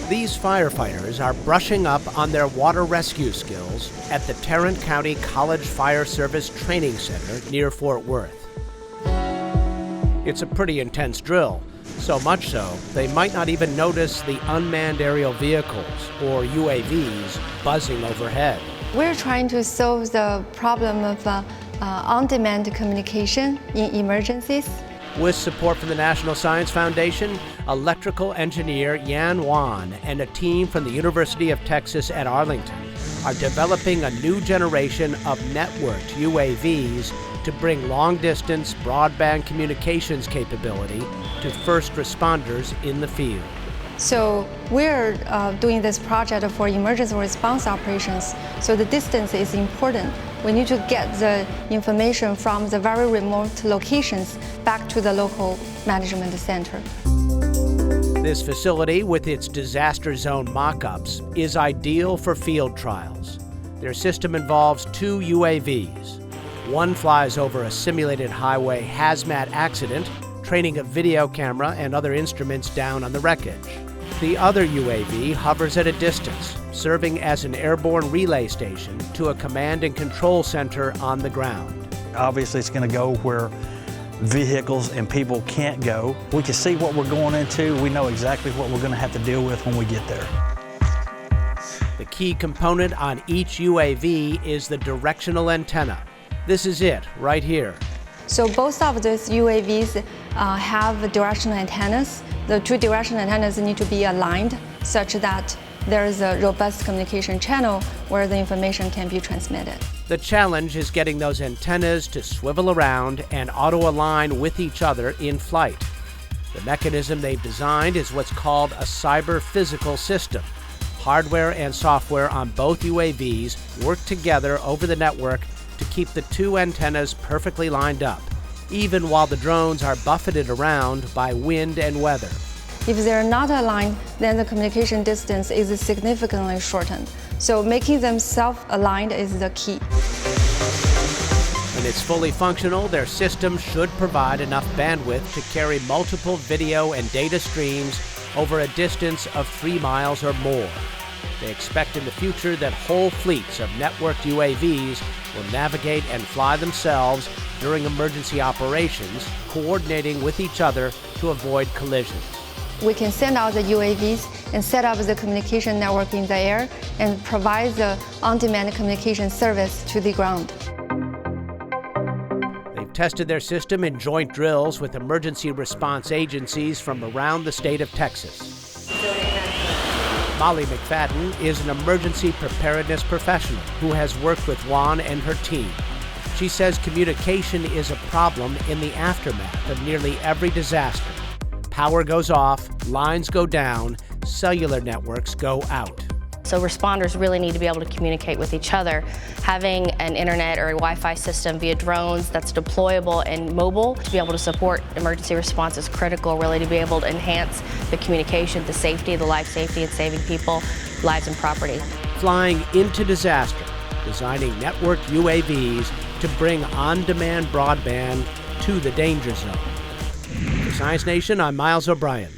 These firefighters are brushing up on their water rescue skills at the Tarrant County College Fire Service Training Center near Fort Worth. It's a pretty intense drill, so much so they might not even notice the unmanned aerial vehicles, or UAVs, buzzing overhead. We're trying to solve the problem of on-demand communication in emergencies. With support from the National Science Foundation, electrical engineer Yan Wan and a team from the University of Texas at Arlington are developing a new generation of networked UAVs to bring long-distance broadband communications capability to first responders in the field. So we're doing this project for emergency response operations, so the distance is important. We need to get the information from the very remote locations back to the local management center. This facility, with its disaster zone mock-ups, is ideal for field trials. Their system involves 2 UAVs. One flies over a simulated highway hazmat accident, training a video camera and other instruments down on the wreckage. The other UAV hovers at a distance, serving as an airborne relay station to a command and control center on the ground. Obviously, it's going to go where vehicles and people can't go. We can see what we're going into. We know exactly what we're going to have to deal with when we get there. The key component on each UAV is the directional antenna. This is it, right here. So both of those UAVs have directional antennas. The 2 directional antennas need to be aligned such that there is a robust communication channel where the information can be transmitted. The challenge is getting those antennas to swivel around and auto-align with each other in flight. The mechanism they've designed is what's called a cyber-physical system. Hardware and software on both UAVs work together over the network to keep the 2 antennas perfectly lined up, even while the drones are buffeted around by wind and weather. If they're not aligned, then the communication distance is significantly shortened. So making them self-aligned is the key. When it's fully functional, their system should provide enough bandwidth to carry multiple video and data streams over a distance of 3 miles or more. They expect in the future that whole fleets of networked UAVs will navigate and fly themselves during emergency operations, coordinating with each other to avoid collisions. We can send out the UAVs and set up the communication network in the air and provide the on-demand communication service to the ground. They've tested their system in joint drills with emergency response agencies from around the state of Texas. Molly McFadden is an emergency preparedness professional who has worked with Wan and her team. She says communication is a problem in the aftermath of nearly every disaster. Power goes off, lines go down, cellular networks go out. So responders really need to be able to communicate with each other. Having an internet or a Wi-Fi system via drones that's deployable and mobile to be able to support emergency response is critical, really, to be able to enhance the communication, the safety, the life safety, and saving people, lives and property. Flying into disaster, designing networked UAVs to bring on-demand broadband to the danger zone. For Science Nation, I'm Miles O'Brien.